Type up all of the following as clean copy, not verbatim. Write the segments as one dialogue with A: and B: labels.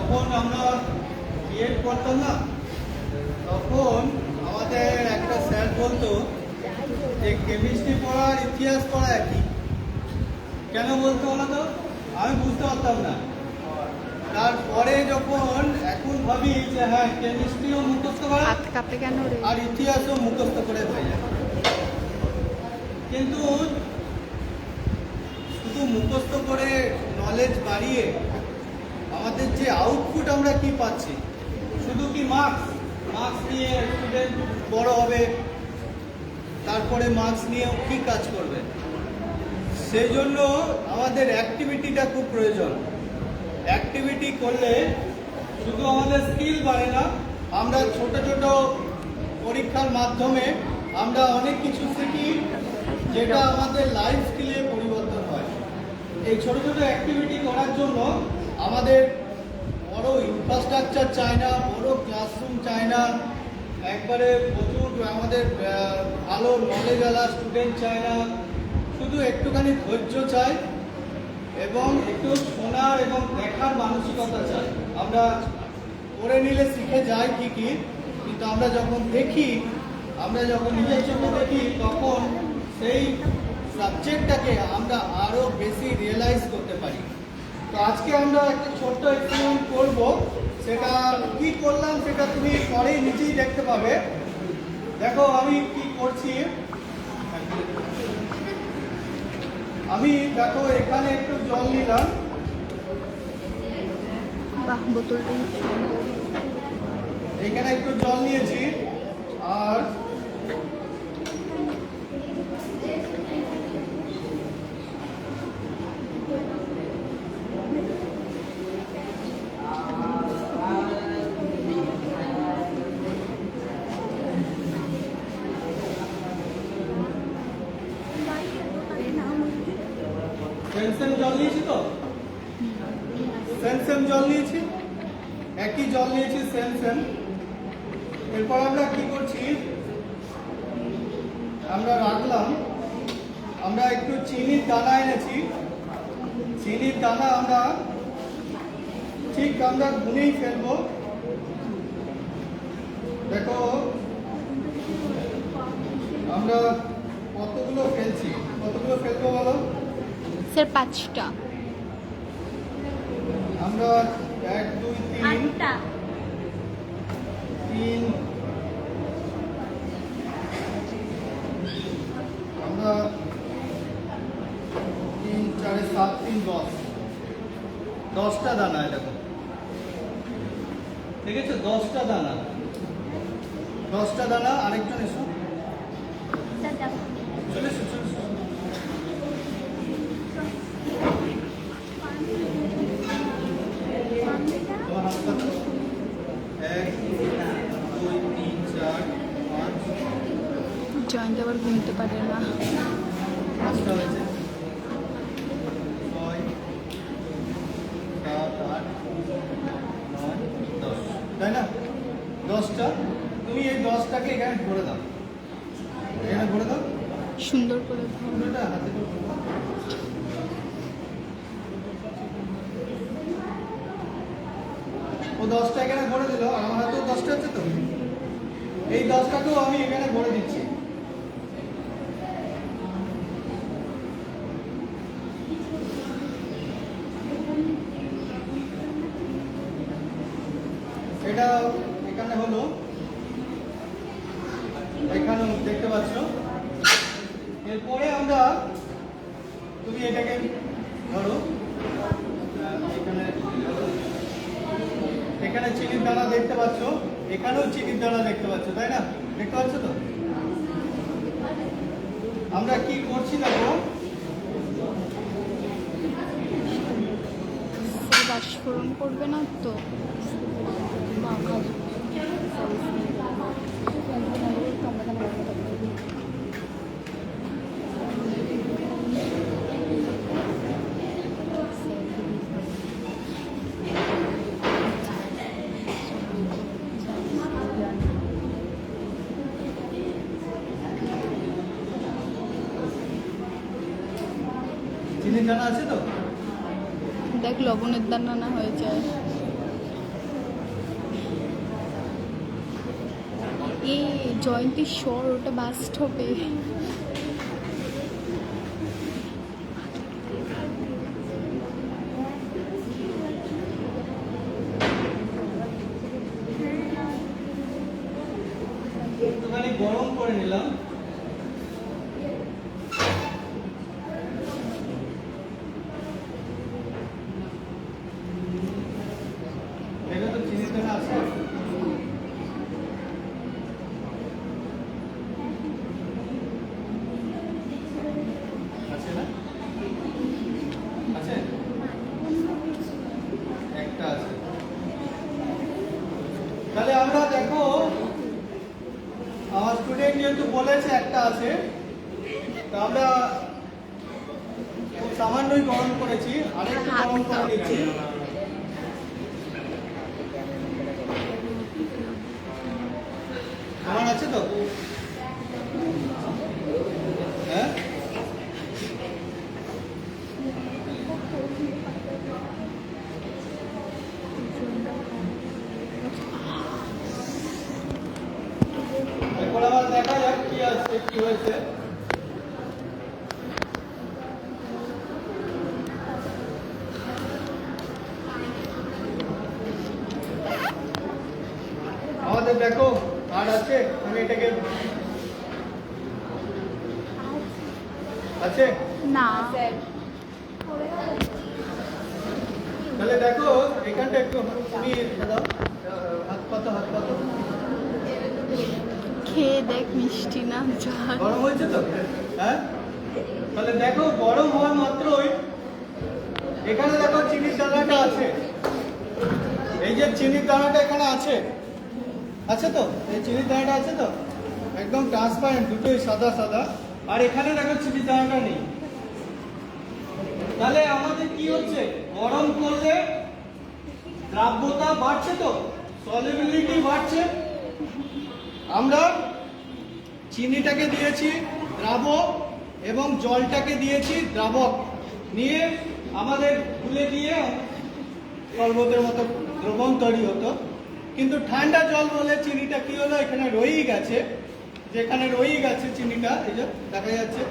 A: যখন আমরা বিএড করতাম না, তখন আমাদের একটা স্যার বলতো যে কেমিস্ট্রি পড়া আর ইতিহাস পড়া একই। কেন বলতো বলো তো? আমি বুঝতে পারতাম না। তারপরে যখন এখন ভাবি যে হ্যাঁ, কেমিস্ট্রিও মুখস্থ করা আর ইতিহাসও মুখস্থ করে হয়ে যায়। কিন্তু শুধু মুখস্থ করে নলেজ বাড়িয়ে আমাদের যে আউটপুট আমরা কি পাচ্ছি, শুধু কি মার্কস নিয়ে স্টুডেন্ট বড় হবে, তারপরে মার্কস নিয়েও কি কাজ করবে? সেই জন্য আমাদের অ্যাক্টিভিটিটা খুব প্রয়োজন। অ্যাক্টিভিটি করলে শুধু আমাদের স্কিল বাড়ে না, আমরা ছোট ছোট পরীক্ষার মাধ্যমে আমরা অনেক কিছু শিখি, যেটা আমাদের লাইফ স্কিলে পরিবর্তন হয়। এই ছোট ছোট অ্যাক্টিভিটি করার জন্য আমাদের বড় ইনফ্রাস্ট্রাকচার চাই না, বড় ক্লাসরুম চাই না, একবারে প্রচুর আমাদের ভালো নলেজওয়ালা স্টুডেন্ট চাই না, শুধু একটুখানি ধৈর্য চাই এবং একটু শোনার এবং দেখার মানসিকতা চাই। আমরা করে নিলে শিখে যাই ঠিকই, কিন্তু আমরা যখন দেখি, আমরা যখন নিজের চোখে দেখি, তখন সেই সাবজেক্টটাকে আমরা আরও বেশি রিয়েলাইজ করতে পারি। তো আজকে আমরা একটা ছোট্ট এক্সপেরিমেন্ট করব। সেটা কি করলাম সেটা তুমি পরেই নিজেই দেখতে পাবে। দেখো আমি কি করছি। আমি দেখো এখানে একটু জল নিলাম, এখানে একটু জল নিয়েছি, আর সেম জল নিয়েছি, তো সেম জল নিয়েছি, একই জল নিয়েছি, সেম। এরপর আমরা কি করছি, আমরা রাখলাম, আমরা একটু চিনির দানা এনেছি। চিনির দানা আমরা ঠিক আমরা গুনেই ফেলবো। দেখো আমরা কতগুলো ফেলবো বলো?
B: স্যার 5টা।
A: আমরা 1 2 3 আমরা 3 4 7 3 10টা দানা। দেখো ঠিক আছে, 10টা দানা। আরেকজন এসো, চলে এসো।
B: জয়েন্ট আবার ঘুমতে পারে না।
A: 5টা হয়েছে, 6 7 8 9 10, তাই না? 10টা। তুমি এই 10টাকে এখানে ভরে দাও,
B: সুন্দর করে
A: পুরোটা হাতে করে ভরে দাও। ও 10টা এখানে ভরে দিল, আর আমার হাতেও 10টা আছে, তো এই 10টাকেও আমি এখানে ভরে দিচ্ছি। এটা এখানে হলো, এখানে দেখতে পাচ্ছ। এরপরে আমরা, তুমি এটাকে ধরো, এখানে চিনির দানা দেখতে পাচ্ছ, এখানেও চিনির দানা দেখতে পাচ্ছ, তাই না? দেখতে পাচ্ছ তো? আমরা কি করছি দেখো,
B: বাষ্পীকরণ করবে না তো?
A: চিনির দানা আছে তো?
B: দেখ লবণের দানা না হয়ে যায়। এ জয়ন্তী স্বর ওটা বাস্ট হবে।
A: একটুখানি গরম করে নিলাম। এটা তো চিনি দানা আছে। আছে না? আছে? একটা আছে। তাহলে আমরা দেখো, আমার স্টুডেন্ট যেহেতু বলেছে একটা আছে, তো আমরা খুব সামান্যই গরম করেছি, আরেকটু গরম করে নিচ্ছি। আমার আছে তো? হ্যাঁ, এখন আবার দেখা যাক কি আছে, কি হয়েছে। আমাদের দেখো আর আছে, আমি এটাকে আছে
B: না,
A: তাহলে দেখো এখানটা একটু তুমি দাও, হাত পাতো হাত পাতো।
B: খেয়ে দেখ মিষ্টি না ঝাল।
A: গরম হয়েছে তো? হ্যাঁ, তাহলে দেখো গরম হওয়া মাত্রই এখানে দেখো চিনির দানাটা আছে। এই যে চিনির দানাটা এখানে আছে, আছে তো? এই চিনির দানাটা আছে তো? একদম ট্রান্সপারেন্ট, দুটোই সাদা সাদা। আর এখানে দেখো চিনির দানাটা নেই। তাহলে আমাদের কি হচ্ছে, গরম করলে দ্রাব্যতা বাড়ছে, তো সলিবিলিটি বাড়ছে। আমরা চিনিটাকে দিয়েছি দ্রাবক এবং জলটাকে দিয়েছি দ্রাবক, নিয়ে আমাদের গুলে দিয়ে শরবতের মতো দ্রবণ তৈরি হতো। কিন্তু ঠান্ডা জল বলে চিনিটা কি হলো, এখানে রয়েই গেছে। যেখানে রয়েই গেছে চিনিটা, এই যে দেখা যাচ্ছে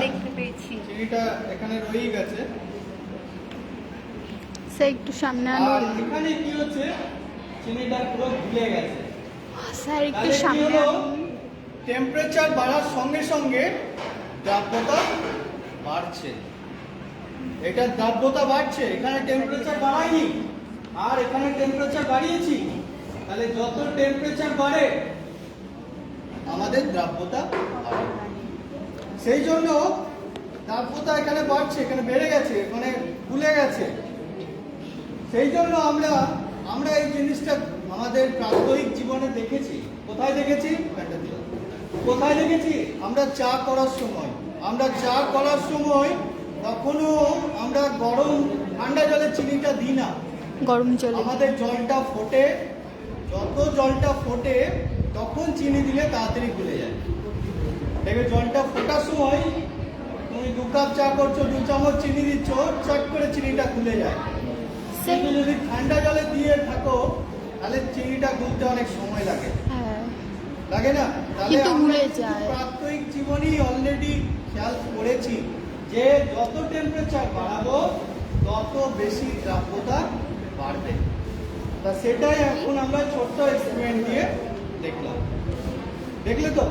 B: দেখতে পেয়েছি।
A: চিনিটা এখানে রয়েই গেছে।
B: সে একটু সামনে আনো।
A: আর এখানে কি হচ্ছে, চিনিটা পুরো ঘুলে গেছে।
B: স্যার একটু
A: তাহলে কি
B: সামনে
A: হলো,
B: আনো।
A: টেম্পারেচার বাড়ার সঙ্গে সঙ্গে দ্রাব্যতা বাড়ছে। এটা দ্রাব্যতা বাড়ছে, এখানে টেম্পারেচার বাড়ায়নি আর এখানে টেম্পারেচার বাড়িয়েছি। তাহলে যত টেম্পারেচার বাড়ে আমাদের দ্রাব্যতা বাড়ে। সেই জন্য দ্রাব্যতা এখানে বাড়ছে, এখানে বেড়ে গেছে, এখানে ফুলে গেছে। সেই জন্য আমরা এই জিনিসটা আমাদের প্রাত্যহিক জীবনে দেখেছি। কোথায় দেখেছি? কোথায় দেখেছি? আমরা চা করার সময়, কখনো আমরা গরম ঠান্ডা জলে চিনিটা দিই না।
B: গরম জলে
A: আমাদের জলটা ফোটে, যত জলটা ফোটে তখন চিনি দিলে তাড়াতাড়ি গুলে যায়। দেখবে জলটা ফোটার সময় তুমি 2 কাপ চা করছো, 2 চামচ চিনি দিচ্ছ, চট করে চিনিটা গুলে যায়। কিন্তু যদি ঠান্ডা জলে দিয়ে থাকো তাহলে চিনিটা গুলতে অনেক সময় লাগে,
B: হ্যাঁ,
A: লাগে না? তাহলে
B: কিন্তু
A: আমরা
B: গুলে
A: কিন্তু
B: যায়।
A: প্রাত্যহিক জীবনেই অলরেডি খেয়াল করেছি যে যত টেম্পারেচার বাড়াবো তত বেশি দ্রাব্যতা বাড়বে। তা সেটাই এখন আমরা ছোট্ট এক্সপেরিমেন্ট দিয়ে দেখলাম। দেখলে তো?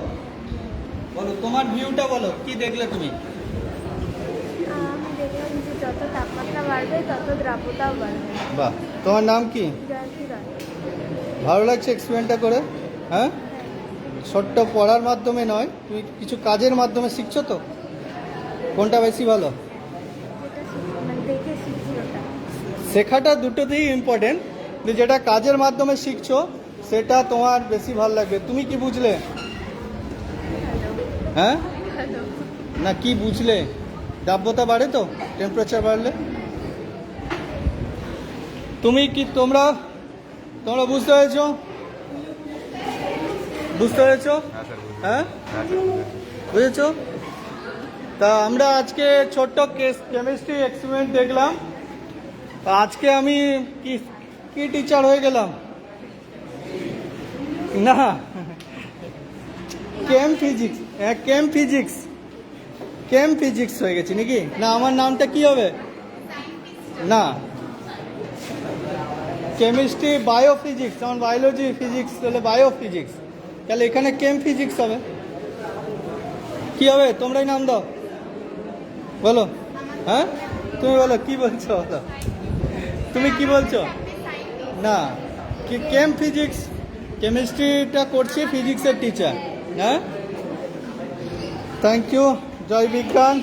A: বলো তোমার ভিউটা বলো, কি দেখলে তুমি?
C: আমি দেখলাম যে যত তাপমাত্রা বাড়বে তত দ্রাব্যতাও বাড়বে।
A: বাহ, তোমার নাম কি?
C: জয়ন্তী রায়।
A: ভালো লাগছে এক্সপেরিমেন্টটা করে? হ্যাঁ, ছোট্ট পড়ার মাধ্যমে নয়, তুমি কিছু কাজের মাধ্যমে শিখছো তো? কোনটা বেশি ভালো?
C: যেটা মানে দেখে শিখছি ওটা।
A: শেখাটা দুটোতেই ইম্পর্টেন্ট, যেটা কাজের মাধ্যমে শিখছো সেটা তোমার বেশি ভালো লাগবে। তুমি কি বুঝলে? হ্যাঁ,
C: হ্যালো।
A: না কি বুঝলে? দ্রাব্যতা বাড়ে তো টেম্পারেচার বাড়লে? তুমি কি তোমরা বুঝতে পেরেছো? বুঝতে পেরেছো? হ্যাঁ, বুঝেছো? তা আমরা আজকে ছোট্ট কেমিস্ট্রি এক্সপেরিমেন্ট দেখলাম। আজকে আমি কি টিচার হয়ে গেলাম? না, কেম ফিজিক্স, হ্যাঁ কেম ফিজিক্স, কেম ফিজিক্স হয়ে গেছে নাকি? না আমার নামটা কি হবে? না, কেমিস্ট্রি বায়োফিজিক্স, যেমন বায়োলজি ফিজিক্স তাহলে বায়োফিজিক্স, তাহলে এখানে কেম ফিজিক্স হবে। কি হবে তোমরাই নাম দাও, বলো। হ্যাঁ তুমি বলো কি বলছো, বলো তুমি কি বলছো? না, কি কেম ফিজিক্স, কেমিস্ট্রিটা করছি, ফিজিক্সের টিচার। হ্যাঁ, থ্যাংক ইউ, জয় বিজ্ঞান।